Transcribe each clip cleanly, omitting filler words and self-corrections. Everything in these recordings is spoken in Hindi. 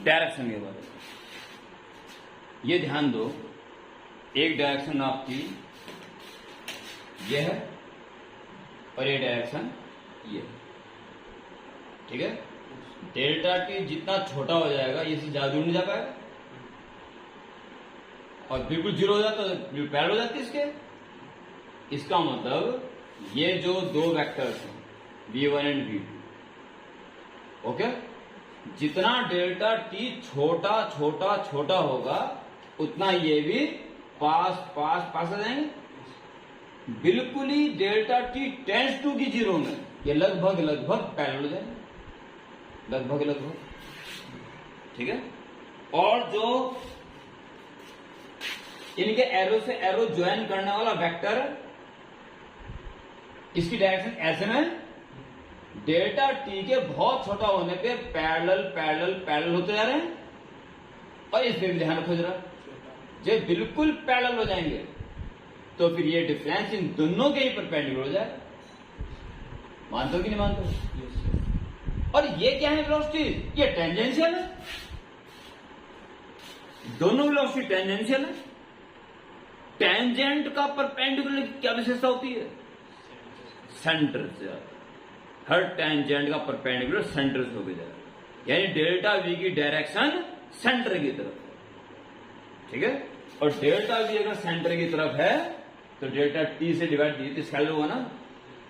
डायरेक्शन के बारे में। ये ध्यान दो, एक डायरेक्शन आपकी ये है और ये डायरेक्शन ये है, ठीक है। डेल्टा टी जितना छोटा हो जाएगा ये ज्यादा दूर नहीं जा पाएगा, और बिल्कुल जीरो हो जाता है तो पैरेलल हो जाती है इसके। इसका मतलब ये जो दो वेक्टर्स हैं v1 एंड v2, ओके, जितना डेल्टा टी छोटा छोटा छोटा होगा उतना ये भी पास पास पास आ जाएंगे। बिल्कुल ही डेल्टा टी टेंड्स टू की जीरो में ये लगभग लगभग पैरेलल हो जाएंगे, लगभग लगभग, ठीक है। और जो इनके एरो से एरो ज्वाइन करने वाला वेक्टर, इसकी डायरेक्शन ऐसे में डेल्टा टी के बहुत छोटा होने पे पैरेलल पैरेलल पैरेलल होते जा रहे हैं, और इस पे भी ध्यान रखो जरा, जब बिल्कुल पैरेलल हो जाएंगे तो फिर ये डिफरेंस इन दोनों के ही परपेंडिकुलर हो जाए। मानते हो कि नहीं मानते हो? और ये क्या है वेलोसिटी? ये टेंजेंशियल है, दोनों वेलोसिटी टेंजेंशियल है। टेंजेंट का परपेंडिकुलर क्या विशेषता होती है? सेंटर से आता है। हर टेंजेंट का परपेंडिकुलर सेंटर से होकर जाएगा, यानी डेल्टा वी की डायरेक्शन सेंटर की तरफ, ठीक है। और डेल्टा वी अगर सेंटर की तरफ है तो डेल्टा टी से डिवाइड कीजिए तो स्केलर होगा ना,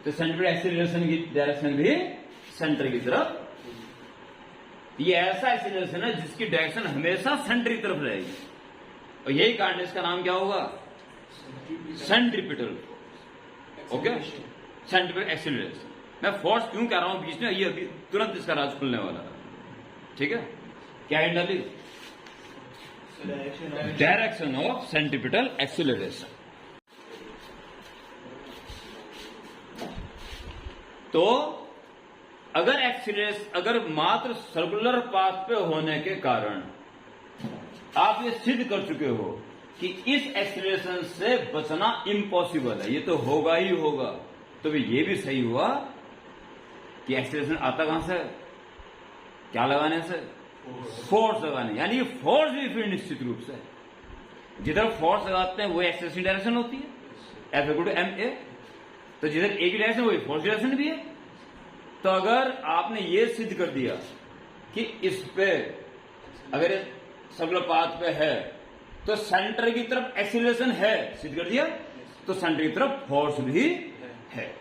तो सेंटर एक्सीलरेशन की डायरेक्शन भी सेंटर की तरफ। ये ऐसा एक्सीलरेशन है जिसकी डायरेक्शन हमेशा सेंटर की तरफ रहेगी, और यही कारण इसका नाम क्या होगा? Centripetal, okay, centripetal acceleration. मैं फोर्स क्यों कह रहा हूं बीच में, ये अभी तुरंत इसका राज खुलने वाला है, ठीक है। क्या है डाली? Direction of centripetal acceleration. तो अगर एक्सीलरेशन, अगर मात्र सर्कुलर पाथ पे होने के कारण आप ये सिद्ध कर चुके हो कि इस एक्सीलरेशन से बचना इम्पॉसिबल है, ये तो होगा ही होगा, तो भी ये भी सही हुआ कि एक्सीलरेशन आता कहां से? क्या लगाने से? फोर्स लगाने, यानी ये फोर्स भी फिर निश्चित रूप से जिधर फोर्स लगाते हैं वो एक्सीलरेशन डायरेक्शन होती है, F = ma। तो जिधर ए की डायरेक्शन वही फोर्स डायरेक्शन भी है। तो अगर आपने ये सिद्ध कर दिया कि इस पे अगर सर्कुलर पाथ पे है तो सेंटर की तरफ एक्सीलरेशन है, सिद्ध कर दिया, तो सेंटर की तरफ फोर्स भी है,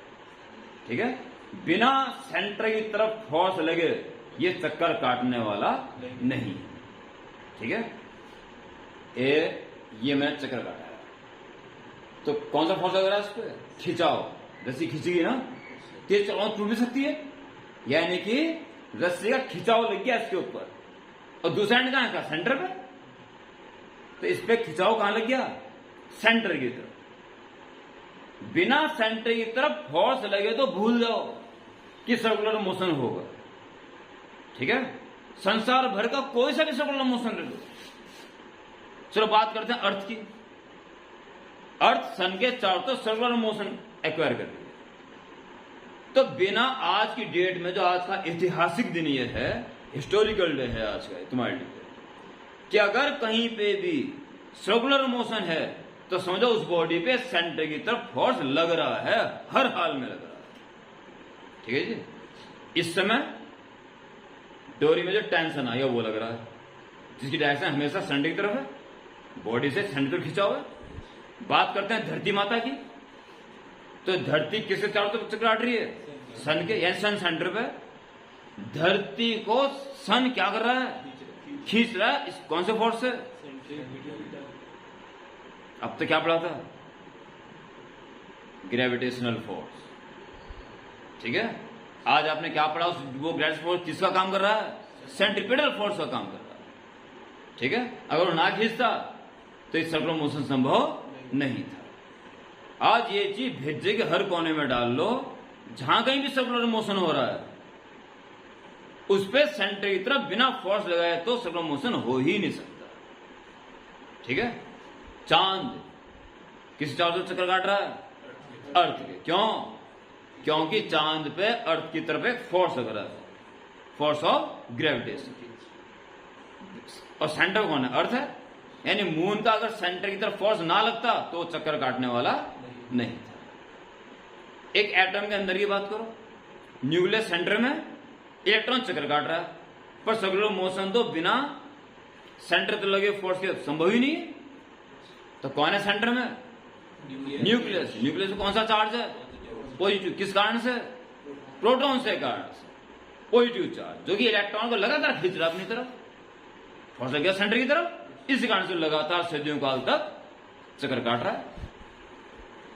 ठीक है। बिना सेंटर की तरफ फोर्स लगे ये चक्कर काटने वाला नहीं, ठीक है। ये मैंने चक्कर काटा है, तो कौन सा फोर्स लग रहा है इस पे? खिंचाव, रस्सी खींचेगी ना, तेज चलाओ टूट भी सकती है, यानी कि रस्सी का खिंचाव लग गया इसके ऊपर, और दूसरा एंड कहां का? सेंटर पे। तो इस पे खिंचाव कहां लग गया? सेंटर की तरफ। बिना सेंटर की तरफ फोर्स लगे तो भूल जाओ कि सर्कुलर मोशन होगा, ठीक है। संसार भर का कोई सा भी सर्कुलर मोशन ले लो। चलो बात करते हैं अर्थ की। अर्थ सन के चारों तरफ सर्कुलर मोशन एक्वायर कर रही है। तो बिना आज की डेट में, जो आज का ऐतिहासिक दिन ये है, हिस्टोरिकल डे है आज का तुम्हारे लिए, कि अगर कहीं पे भी सर्कुलर मोशन है तो समझो उस बॉडी पे सेंटर की तरफ फोर्स लग रहा है, हर हाल में लग रहा है, ठीक है जी। इस समय डोरी में जो टेंशन आई है वो लग रहा है, जिसकी डायरेक्शन हमेशा सेंटर की तरफ है, बॉडी से सेंटर की खिंचा हुआ है। बात करते हैं धरती माता की, तो धरती किसके चारों तरफ चक्कर काट रही है? सन के, यानी सन सेंटर पे। धरती को सन क्या कर रहा है? खींच रहा है। इस कौन से फोर्स से? अब तो क्या पढ़ा था? ग्रेविटेशनल फोर्स, ठीक है। आज आपने क्या पढ़ा? वो ग्रेविटेशनल फोर्स किसका काम कर रहा है? सेंट्रीपिटल फोर्स का काम कर रहा है, ठीक है। अगर वो ना खींचता तो इस सर्कुलर मोशन संभव नहीं था। आज ये चीज भेजे के हर कोने में डाल लो, जहां कहीं भी सर्कुलर मोशन हो रहा है उस पे सेंटर की तरफ बिना फोर्स लगाए तो सर्कुलर मोशन हो ही नहीं सकता, ठीक है। चांद किस चारों तरफ चक्कर काट रहा है? अर्थ के। क्यों? क्योंकि चांद पे अर्थ की तरफ एक फोर्स लग रहा है, फोर्स ऑफ ग्रेविटेशन, और सेंटर कौन है? अर्थ है। यानी मून का अगर सेंटर की तरफ फोर्स ना लगता तो वो चक्कर काटने वाला नहीं था। एक एटम के अंदर की बात करो, न्यूक्लियस सेंटर में इलेक्ट्रॉन चक्कर काट रहा है, पर सर्कुलर मोशन तो बिना सेंटर तो लगे फोर्स के संभव ही नहीं है। तो कौन है सेंटर में? न्यूक्लियस। न्यूक्लियस में कौन सा चार्ज है? पॉजिटिव। किस कारण से? प्रोटॉन से कारण से पॉजिटिव चार्ज, जो कि इलेक्ट्रॉन को लगातार खींच रहा है अपनी तरफ, फोर्स लग गया सेंटर की तरफ, इसी कारण से लगातार सदियों काल तक चक्कर काट रहा है।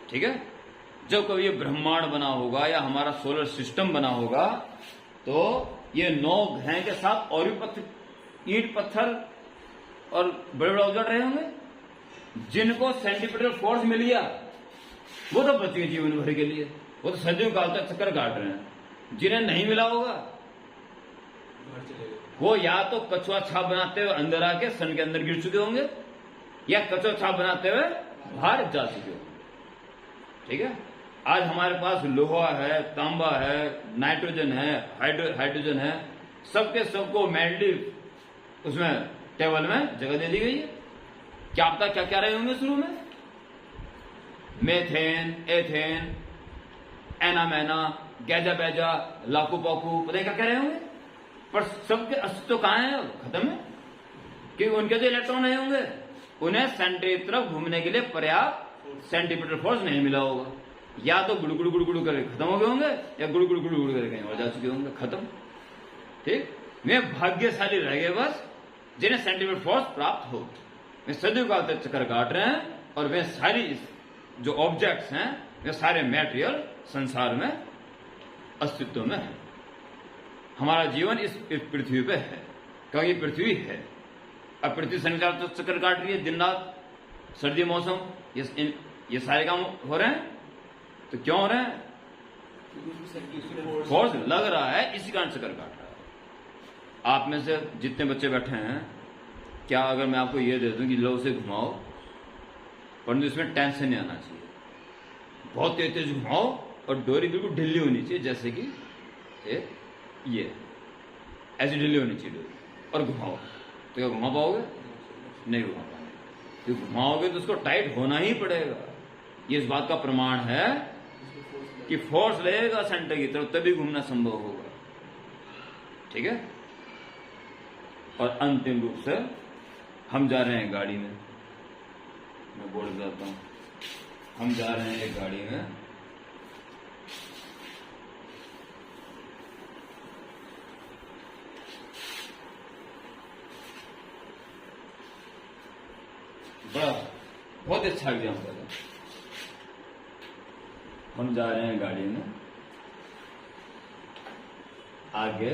ठीक है। जब कभी ये ब्रह्मांड बना होगा या हमारा सोलर सिस्टम बना होगा तो ये 9 ग्रह के साथ और भी ईंट पत्थर और बड़े बड़े ऑब्जेक्ट रहे होंगे, जिनको सेंटीमीटर फोर्स मिल गया वो तो बच गए जीवन भर के लिए, वो तो सदियों काल तक चक्कर काट रहे हैं। जिन्हें नहीं मिला होगा वो या तो कछुआ छाप बनाते हुए अंदर आके सन के अंदर गिर चुके होंगे, या कछुआ छाप बनाते हुए बाहर जा चुके होंगे। ठीक है। आज हमारे पास लोहा है, तांबा है, नाइट्रोजन है, हाइड्रोजन है, सबके सबको मेल्टिव उसमें टेबल में जगह दे दी गई है। क्या पता क्या क्या रहे होंगे शुरू में? मेथेन, एथेन, एनामेना, गैजा बैजा, लाकू पाकू, पता क्या क्या रहे होंगे, पर सबके अस्तित्व कहां है? खत्म है। क्योंकि उनके जो इलेक्ट्रॉन नहीं होंगे उन्हें सेंटर की तरफ घूमने के लिए पर्याप्त सेंटीमीटर फोर्स नहीं मिला होगा, या तो गुड़गुड़ गुड़गुड़ करके खत्म हो गए होंगे, या गुड़गुड़ गुड़गुड़ करके कहीं और जा चुके होंगे, खत्म। ठीक। वे भाग्यशाली रह गए बस जिन्हें सेंटीमीटर फोर्स प्राप्त हो। वे सदियों काल तक चक्कर काट रहे हैं और वे सारी जो ऑब्जेक्ट्स हैं वे सारे मैटेरियल संसार में अस्तित्व में है। हमारा जीवन इस पृथ्वी पे है क्योंकि पृथ्वी है। अब पृथ्वी संसार तो चक्कर काट रही है दिन रात, सर्दी मौसम, ये सारे काम हो रहे हैं। तो क्यों हो रहे हैं? फोर्स लग रहा है, इसी कारण चक्कर काट रहा है। आप में से जितने बच्चे बैठे हैं, क्या अगर मैं आपको ये दे दूं कि लो उसे घुमाओ, परंतु इसमें टेंशन नहीं आना चाहिए, बहुत तेज तेज घुमाओ और डोरी बिल्कुल ढीली होनी चाहिए, जैसे कि ये ऐसी ढीली होनी चाहिए डोरी, और घुमाओ तो क्या घुमा पाओगे? नहीं घुमा पाओगे। तो घुमाओगे तो उसको टाइट होना ही पड़ेगा। ये इस बात का प्रमाण है कि फोर्स लगेगा सेंटर की तरफ तभी घूमना संभव होगा। ठीक है। और अंतिम रूप से हम जा रहे हैं गाड़ी में, मैं बोल जाता हूं, हम जा रहे हैं एक गाड़ी में, बड़ा बहुत अच्छा एग्जाम्पल है। हम जा रहे हैं गाड़ी में, आगे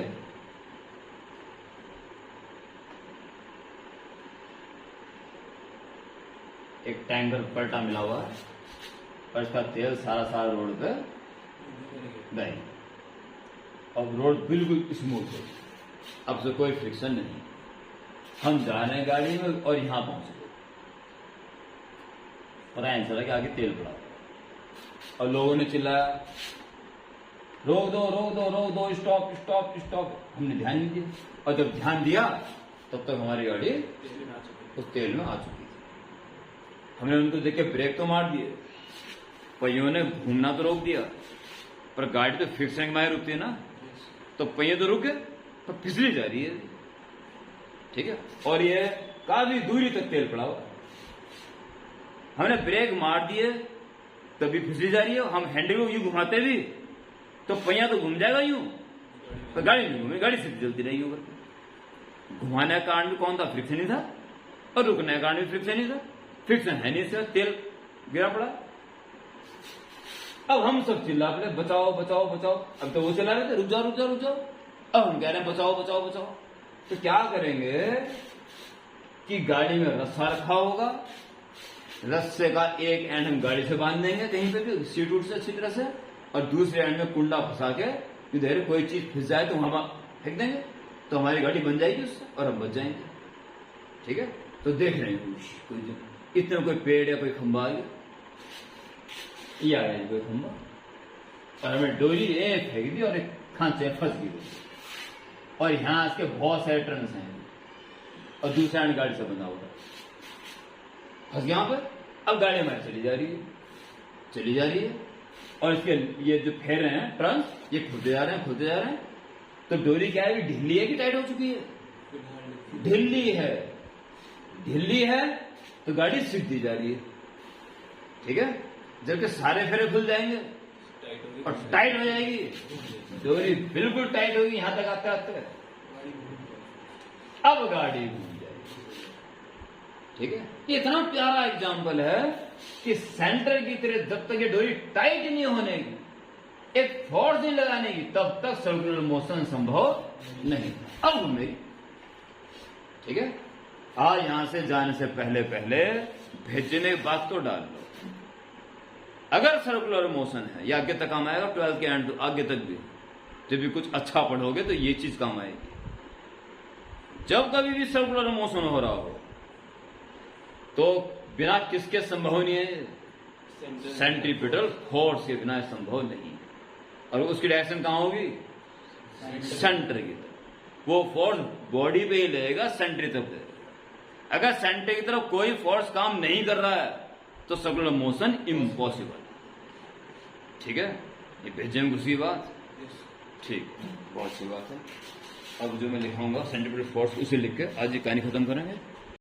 एक टैंकर पलटा मिला हुआ है और इसका तेल सारा रोड पे नहीं। अब रोड बिल्कुल स्मूथ है, अब से कोई फ्रिक्शन नहीं। हम जा रहे हैं गाड़ी में और यहां पहुंच गए, पता नहीं चला कि आगे तेल पड़ा और लोगों ने चिल्लाया रोक दो रोक दो रोक दो, स्टॉप स्टॉप स्टॉप। हमने ध्यान नहीं दिया, और जब ध्यान दिया तब तक हमारी गाड़ी उस तेल में आ चुकी थी। हमने उनको देख के ब्रेक तो मार दिए, पहियों ने घूमना तो रोक दिया, पर गाड़ी तो फिक्सिंग के मारे रुकती है ना, तो पहिए तो रुक गए पर फिसली जा रही है। ठीक है। और ये काफी दूरी तक तेल पड़ा हुआ, हमने ब्रेक मार दिए तभी फिसली जा रही है। हम हैंडल को यूं घुमाते भी तो पहिया तो घूम जाएगा यूं, पर गाड़ी नहीं घूमी, गाड़ी सीधी चलती रहेगी ऊपर। घुमाने का कारण भी कौन था? फ्रिक्शन ही था, और रुकने का कारण भी फ्रिक्शन ही था। फ्रिक्शन है नहीं, से तेल गिरा पड़ा। अब हम सब चिल्ला पड़े बचाओ बचाओ बचाओ। अब तो वो चिल्ला रहे थे रुक जाओ रुक जाओ रुक जाओ, अब हम कह रहे हैं बचाओ बचाओ बचाओ। तो क्या करेंगे कि गाड़ी में रस्सा रखा होगा, रस्से का एक एंड हम गाड़ी से बांध देंगे कहीं पे भी सीट उट से अच्छी तरह से, और दूसरे एंड में कुंडा फंसा के इधर कोई चीज फिस जाए तो वहां फेंक देंगे, तो हमारी गाड़ी बन जाएगी उससे और हम बच जाएंगे। ठीक है। तो देख रहे हैं कोई इतना कोई पेड़ या कोई खंबा आ गया, ये आ गया कोई खंबा, और हमें डोरी एक फेंक दी और एक खांचे फंस गई, और यहां इसके बहुत सारे टर्न्स हैं, और दूसरा एंड गाड़ी से बंधा हुआ है, फंस गया पर। अब गाड़ी हमारी चली जा रही है और इसके ये जो फेर हैं ट्रंक, ये खुलते जा रहे हैं। तो डोरी क्या है, ढीली है कि टाइट हो चुकी है? ढीली है तो गाड़ी सीधी जा रही है, ठीक है। जबकि सारे फेरे खुल जाएंगे और टाइट हो जाएगी, डोरी बिल्कुल टाइट होगी यहां तक आते आते, अब गाड़ी घूम जाएगी, ठीक है। ये इतना प्यारा एग्जाम्पल है कि सेंटर की तरह जब तक ये डोरी टाइट नहीं होने की, एक फोर्स नहीं लगाने की, तब तक सर्कुलर मोशन संभव नहीं। अब घूमेगी, ठीक है। आज यहां से जाने से पहले भेजने की बात तो डाल लो। अगर सर्कुलर मोशन है, ये आगे तक काम आएगा, 12th के एंड आगे तक भी जब भी कुछ अच्छा पढ़ोगे तो ये चीज काम आएगी। जब कभी भी सर्कुलर मोशन हो रहा हो तो बिना किसके संभव नहीं है? सेंट्रीपिटल फोर्स के बिना संभव नहीं। और उसकी डायरेक्शन कहां होगी? सेंटर की तरफ। वो फोर्स बॉडी पे ही लगेगा, सेंटर की तरफ। अगर सेंटर की तरफ कोई फोर्स काम नहीं कर रहा है तो सर्कुलर मोशन इम्पॉसिबल, ठीक है। ये भेजे में घुस गई बात, ठीक, बहुत सी बात है। अब जो मैं लिखाऊंगा सेंट्रीपिटल फोर्स, उसे लिख के आज ये कहानी खत्म करेंगे।